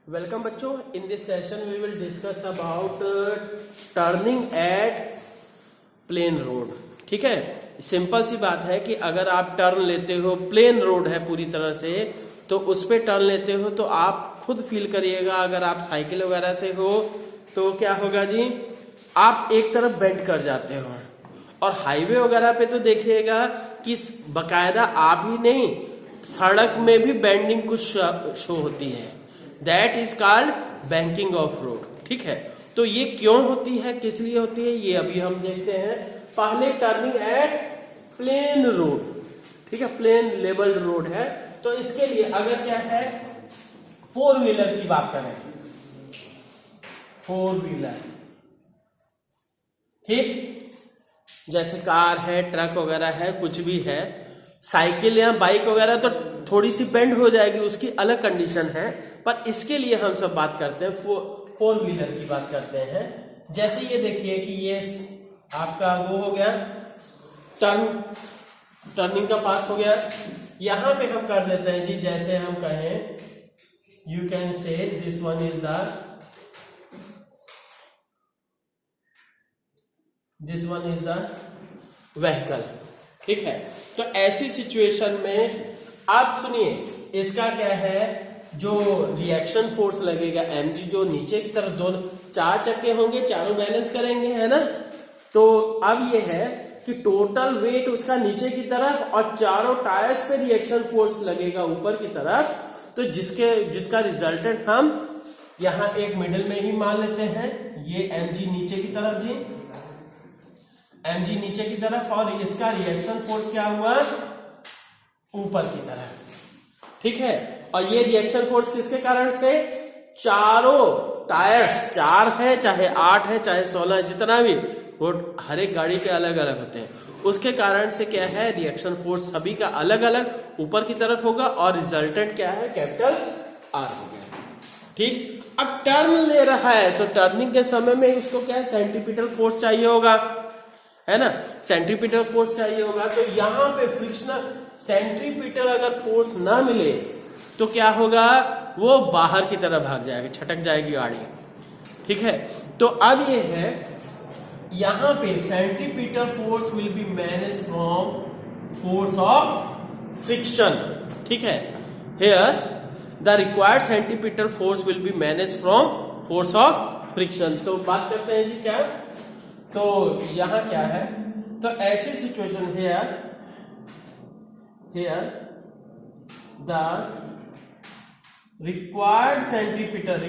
Welcome बच्चों, in this session we will discuss about turning at plain road. ठीक है, simple सी बात है कि अगर आप टर्न लेते हो, प्लेन रोड है पूरी तरह से, तो उस पे टर्न लेते हो तो आप खुद फील करिएगा। अगर आप साइकिल वगैरह से हो तो क्या होगा जी, आप एक तरफ बेंड कर जाते हो। और हाईवे वगैरह पे तो देखिएगा कि बकायदा आप ही नहीं, सड़क में भी बेंडिंग कुछ शो होती है। That is called banking of road. ठीक है, तो ये क्यों होती है, किस लिए होती है, ये अभी हम देखते हैं। पहले टर्निंग एट प्लेन रोड, ठीक है, प्लेन लेवल्ड रोड है, तो इसके लिए अगर क्या है, फोर व्हीलर की बात करें, फोर व्हीलर, ठीक, जैसे कार है, ट्रक वगैरह है, कुछ भी है, साइकिल या बाइक वगैरह तो थोड़ी सी बेंड हो जाएगी, उसकी अलग कंडीशन है। पर इसके लिए हम सब बात करते हैं, फोर व्हीलर की बात करते हैं। जैसे ये देखिए कि ये आपका वो हो गया, टर्निंग का पाथ हो गया। यहां पे हम कर देते हैं जी, जैसे हम कहें, यू कैन से this one is the vehicle. ठीक है, तो ऐसी सिचुएशन में आप सुनिए, इसका क्या है, जो रिएक्शन फोर्स लगेगा mg, जो नीचे की तरफ दोनों चार चक्के होंगे, चारों बैलेंस करेंगे, है ना। तो अब ये है कि टोटल वेट उसका नीचे की तरफ और चारों टायर्स पे रिएक्शन फोर्स लगेगा ऊपर की तरफ। तो जिसका रिजल्टेंट हम यहां एक मिडिल में ही मान लेते हैं, ये mg नीचे की तरफ जी, mg नीचे की तरफ, और इसका रिएक्शन फोर्स क्या हुआ, ऊपर की तरफ। ठीक है, और ये रिएक्शन फोर्स किसके कारण से, चारों टायर्स, चार है चाहे 8 है चाहे 16, जितना भी, वो हर एक गाड़ी के अलग अलग होते हैं, उसके कारण से क्या है, रिएक्शन फोर्स सभी का अलग अलग ऊपर की तरफ होगा, और रिजल्टेंट क्या है, कैपिटल आर हो गया। ठीक, अब टर्न ले रहा है तो टर्निंग के समय में उसको क्या है, सेंट्रीपिटल फोर्स चाहिए होगा, है ना, सेंट्रीपिटल फोर्स चाहिए होगा। तो यहां पे फ्रिक्शनल सेंट्रीपिटल अगर फोर्स ना मिले तो क्या होगा, वो बाहर की तरफ भाग जाएगी, छटक जाएगी गाड़ी। ठीक है, तो अब ये है, यहां पे centripetal force will be manage from force of friction. ठीक है, here the required centripetal force will be manage from force of friction. तो बात करते हैं जी क्या, तो यहां क्या है, तो ऐसी situation here the required centripetal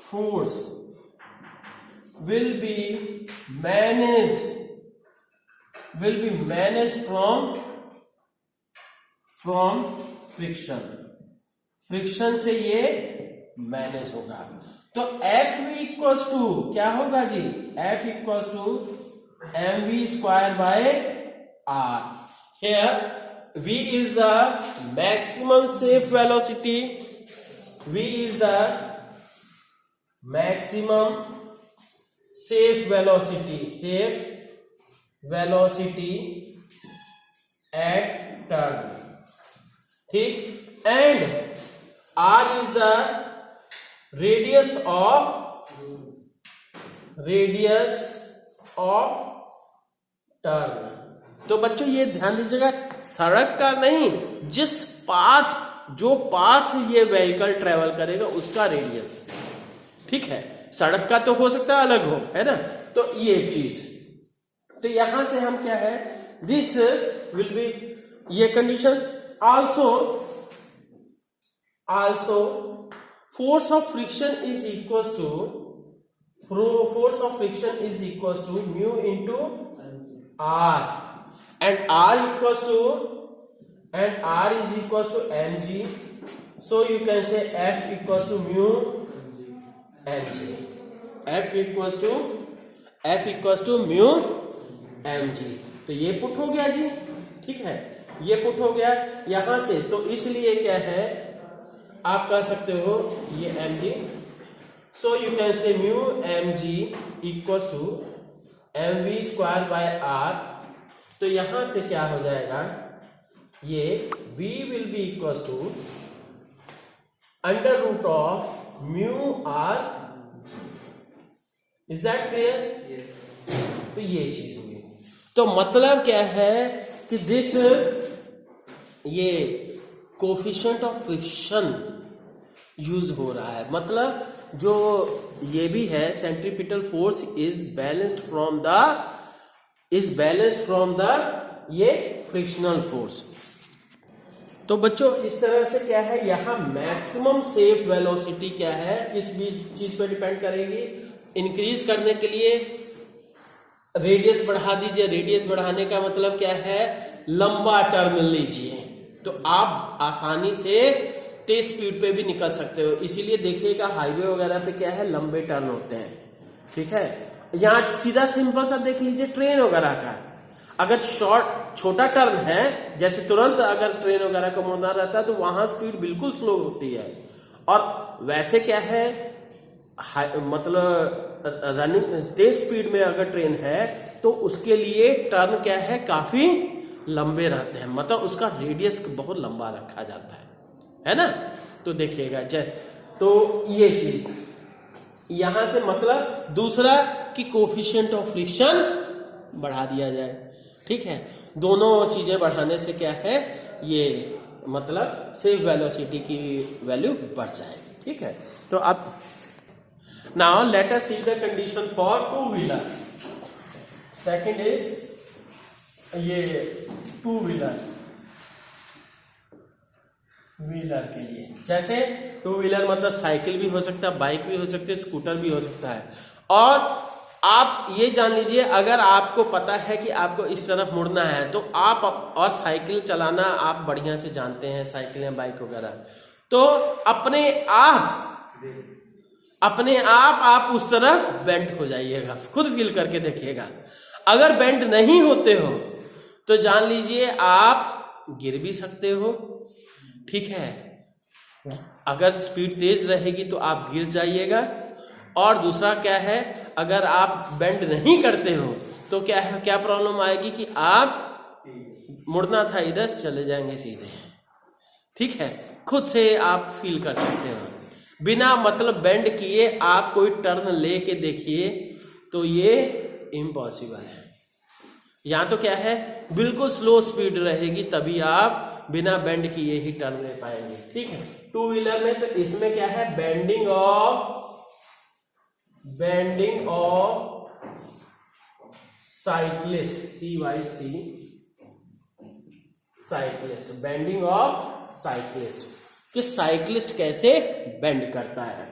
force will be managed from friction से ये मैनेज होगा। तो F इक्वल्स टू क्या होगा जी, F equals to mv square by r। Here v is the maximum safe velocity, v is the maximum safe velocity at turn. ठीक, and r is the radius of turn। तो बच्चों ये ध्यान दीजिएगा, सड़क का नहीं, जो पाथ ये व्हीकल ट्रेवल करेगा उसका रेडियस। ठीक है, सड़क का तो हो सकता है अलग हो, है ना, तो ये चीज। तो यहां से हम क्या है, दिस विल बी, ये condition also force of friction is equals to mu into r, and r is equals to mg, so you can say F equals to mu mg, F equals to mu mg। तो ये put हो गया जी। ठीक है, ये put हो गया यहां से, तो इसलिए क्या है, आप कह सकते हो ये mg, so you can say mu mg equals to mv square by r। तो यहां से क्या हो जाएगा, ये v will be equal to under root of mu R. Is that clear? तो ये चीज हुई। तो मतलब क्या है कि दिस ये कोफिशिएंट ऑफ फ्रिक्शन यूज हो रहा है, मतलब जो ये भी है centripetal force is balanced from the ये फ्रिक्शनल फोर्स। तो बच्चों इस तरह से क्या है, यहां मैक्सिमम सेफ वेलोसिटी क्या है, किस भी चीज पे डिपेंड करेगी। इंक्रीज करने के लिए रेडियस बढ़ा दीजिए, रेडियस बढ़ाने का मतलब क्या है, लंबा टर्न लीजिए, तो आप आसानी से तेज स्पीड पे भी निकल सकते हो। इसीलिए देखिएगा हाईवे वगैरह पे क्या है, लंबे टर्न होते हैं, ठीक है। यहाँ सीधा सिंपल सा देख लीजिए ट्रेन वगैरह का, अगर छोटा टर्न है, जैसे तुरंत अगर ट्रेन वगैरह को मुड़ना रहता है तो वहां स्पीड बिल्कुल स्लो होती है। और वैसे क्या है, मतलब रनिंग तेज स्पीड में अगर ट्रेन है तो उसके लिए टर्न क्या है, काफी लंबे रहते हैं, मतलब उसका रेडियस बहुत लंबा रखा जाता है ना। तो देखिएगा तो ये चीज यहां से मतलब दूसरा कि कोफिशिएंट ऑफ फ्रिक्शन बढ़ा दिया जाए, ठीक है। दोनों चीजें बढ़ाने से क्या है, ये मतलब सेफ वेलोसिटी की वैल्यू बढ़ जाएगी, ठीक है। तो अब now let us see the condition for two wheeler. Second is ये टू व्हीलर के लिए, जैसे टू व्हीलर मतलब साइकिल भी हो सकता है, बाइक भी हो सकती है, स्कूटर भी हो सकता है। और आप ये जान लीजिए, अगर आपको पता है कि आपको इस तरफ मुड़ना है तो आप, और साइकिल चलाना आप बढ़िया से जानते हैं, साइकिल या बाइक वगैरह, तो अपने आप उस तरफ बेंड हो जाइएगा, खुद फील करके देखिएगा। अगर बेंड नहीं होते हो तो जान लीजिए आप गिर भी सकते हो, ठीक है। अगर स्पीड तेज रहेगी तो आप गिर जाइएगा। और दूसरा क्या है, अगर आप बेंड नहीं करते हो तो क्या है, क्या प्रॉब्लम आएगी कि आप मुड़ना था इधर चले जाएंगे सीधे, ठीक है। खुद से आप फील कर सकते हो, बिना मतलब बेंड किए आप कोई टर्न लेके देखिए तो ये इम्पॉसिबल है। यहाँ तो क्या है, बिल्कुल स्लो स्पीड रहेगी तभी आप बिना बेंड किए ही टर्न ले पाएंगे, ठीक है। टू व्हीलर में तो इसमें क्या है, bending of cyclist, CYC cyclist, bending of cyclist, कि साइक्लिस्ट कैसे बेंड करता है,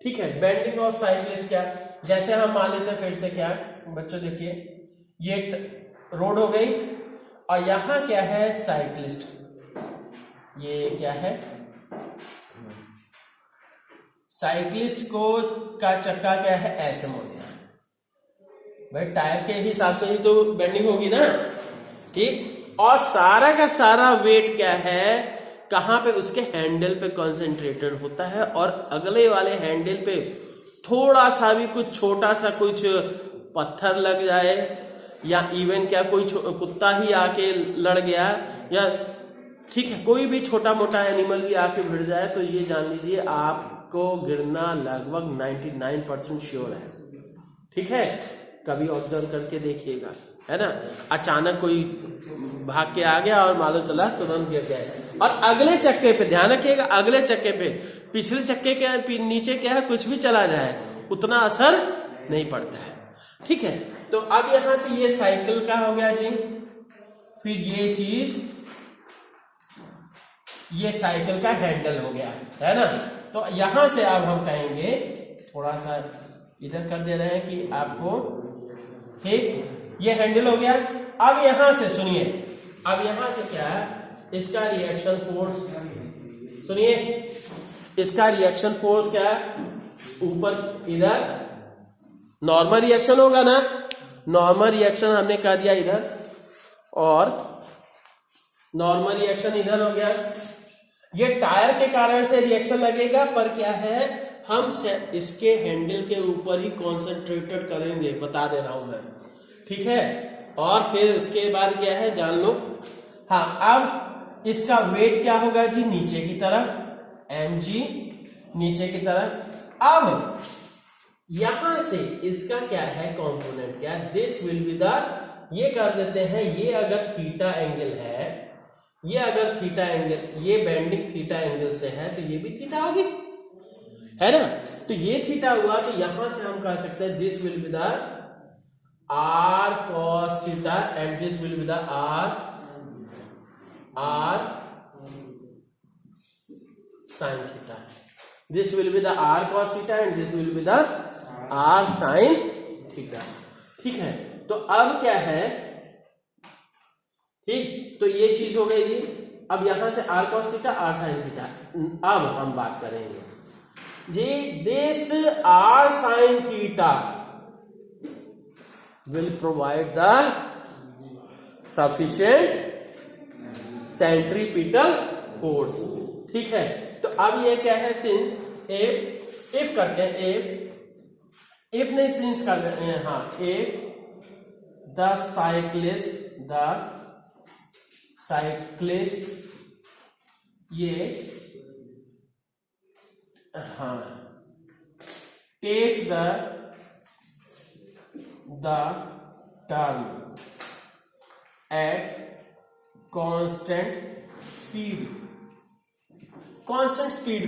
ठीक है। बेंडिंग ऑफ साइक्लिस्ट क्या, जैसे हम मान लेते हैं फिर से क्या बच्चों, देखिए ये रोड हो गई और यहां क्या है साइक्लिस्ट, ये क्या है साइक्लिस्ट को का चक्का क्या है ऐसे मुड़ गया, भाई टायर के हिसाब से ही तो बेंडिंग होगी ना, ठीक। और सारा का सारा वेट क्या है, कहां पे, उसके हैंडल पे कंसंट्रेटेड होता है। और अगले वाले हैंडल पे थोड़ा सा भी कुछ छोटा सा कुछ पत्थर लग जाए, या इवन क्या कोई कुत्ता ही आके लड़ गया, या ठीक है कोई भी छोटा मोटा एनिमल भी आके भिड़ जाए, तो ये जान लीजिए आपको गिरना लगभग 99% श्योर है, ठीक है। कभी ऑब्जर्व करके देखिएगा, है ना। अचानक कोई भाग के आ गया और मालूम चला तुरंत गिर गया। और अगले चक्के पे ध्यान रखिएगा, अगले चक्के पे, पिछले चक्के के नीचे क्या है, कुछ भी चला जाए उतना असर नहीं पड़ता है, ठीक है। तो अब यहां से ये साइकिल का हो गया जी, फिर ये चीज ये साइकिल का हैंडल हो गया, है ना। तो यहां से अब हम कहेंगे, थोड़ा सा इधर कर दे रहे हैं कि आपको, ठीक, ये हैंडल हो गया। अब यहां से सुनिए, अब यहां से क्या है, इसका रिएक्शन फोर्स सुनिए, इसका रिएक्शन फोर्स क्या है, ऊपर इधर नॉर्मल रिएक्शन होगा ना, नॉर्मल रिएक्शन हमने कर दिया इधर, और नॉर्मल रिएक्शन इधर हो गया। ये टायर के कारण से रिएक्शन लगेगा, पर क्या है, हम इसके हैंडल के ऊपर ही कॉन्सेंट्रेटेड करेंगे, बता दे रहा हूं मैं, ठीक है। और फिर उसके बाद क्या है जान लो, हाँ। अब इसका वेट क्या होगा जी, नीचे की तरफ, mg नीचे की तरफ। अब यहां से इसका क्या है कंपोनेंट, क्या दिस विल बी द, ये कर देते हैं, ये अगर थीटा एंगल है, ये अगर थीटा एंगल, ये बेंडिंग थीटा एंगल से है तो ये भी थीटा होगी, है ना। तो ये थीटा हुआ, तो यहां से हम कह सकते हैं this will be the r cos theta and this will be the r sin theta. This will be the r cos theta and this will be the r sin theta. ठीक है, तो अब क्या है, ठीक, तो ये चीज हो गई जी। अब यहां से r cos theta, r sin theta. अब हम बात करेंगे जी, this r sin theta will provide the sufficient centripetal force। ठीक है, तो अब ये क्या है, सिंस if करते हैं, if नहीं सिंस कर देते हैं, हाँ, if the cyclist ये, हाँ, takes the turn at constant speed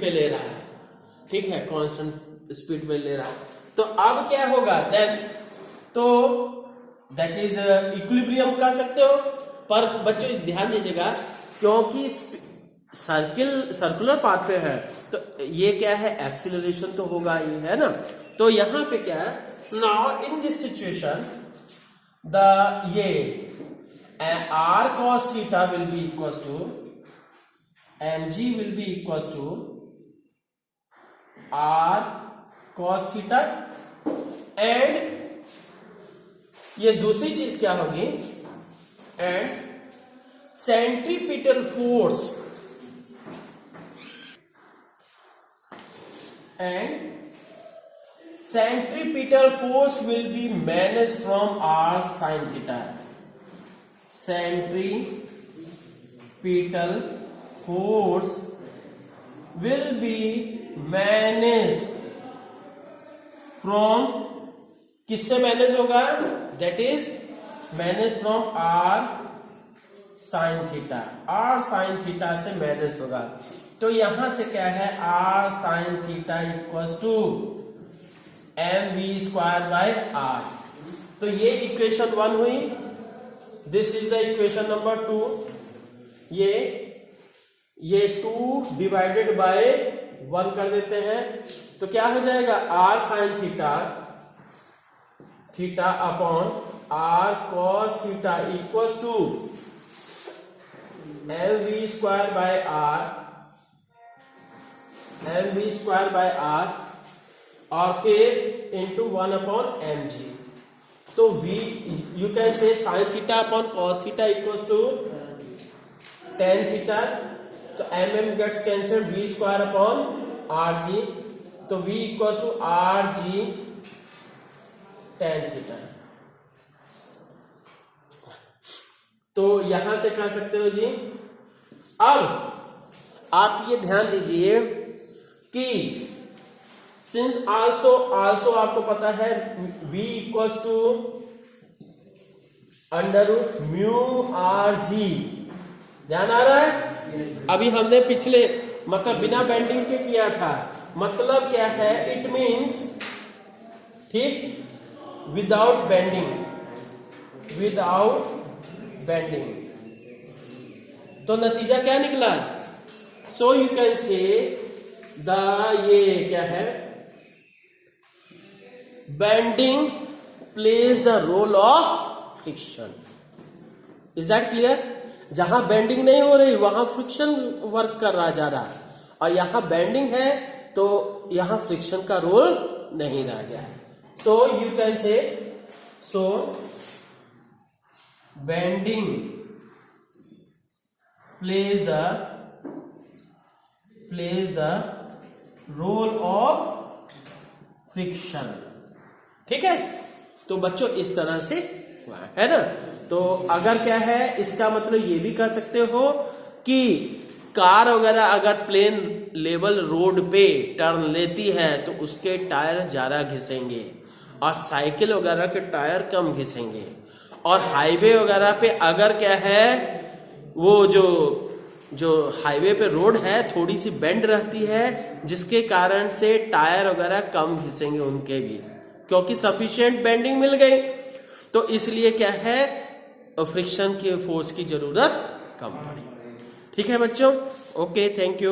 पे ले रहा है, ठीक है, कांस्टेंट स्पीड पे ले रहा है। तो अब क्या होगा, देन तो दैट इज इक्विलिब्रियम कह सकते हो। पर बच्चों ध्यान दीजिएगा, क्योंकि सर्कुलर पाथ पे है तो ये क्या है, एक्सीलरेशन तो होगा ही, है ना। तो यहां पे क्या है, now in this situation the ये r cos theta will be equal to mg will be equal to r cos theta and ये दूसरी चीज क्या होगी, and centripetal force will be managed from r sin theta। centripetal force will be managed from, किससे manage होगा, that is manage from r sin theta, r sin theta से manage होगा। तो यहां से क्या है, r sin theta equals to mv square by r। तो ये इक्वेशन 1 हुई, this is the equation number 2। ये 2 डिवाइडेड बाय 1 कर देते हैं, तो क्या हो जाएगा, r sin theta upon r cos theta equals to mv square by r और फिर इंटू 1 अपॉन mg। तो v you can say sine theta upon cos theta equals to tan theta. तो mm gets cancelled, v square upon rg, तो v equals to rg tan theta. तो यहां से कह सकते हो जी। अब आप ये ध्यान दीजिए कि सिंस आल्सो आपको पता है v equals to under root mu R G, ध्यान आ रहा है। अभी हमने पिछले मतलब बिना बेंडिंग के किया था, मतलब क्या है, इट मीन्स, ठीक, विदाउट बेंडिंग, तो नतीजा क्या निकला, so you can say the, ये क्या है, bending plays the role of friction. Is that clear. जहां बेंडिंग नहीं हो रही वहां फ्रिक्शन वर्क कर रहा जा रहा, और यहां बेंडिंग है तो यहां फ्रिक्शन का रोल नहीं रह गया है। सो you can say, so bending plays the role of friction. ठीक है, तो बच्चों इस तरह से है ना। तो अगर क्या है, इसका मतलब ये भी कह सकते हो कि कार वगैरह अगर प्लेन लेवल रोड पे टर्न लेती है तो उसके टायर ज्यादा घिसेंगे और साइकिल वगैरह के टायर कम घिसेंगे। और हाईवे वगैरह पे अगर क्या है वो जो हाईवे पे रोड है थोड़ी सी बेंड रहती है, जिसके कारण से टायर वगैरह कम घिसेंगे उनके भी, क्योंकि सफिशिएंट बेंडिंग मिल गई। तो इसलिए क्या है फ्रिक्शन के फोर्स की जरूरत कम पड़ी। ठीक है बच्चों, ओके, थैंक यू।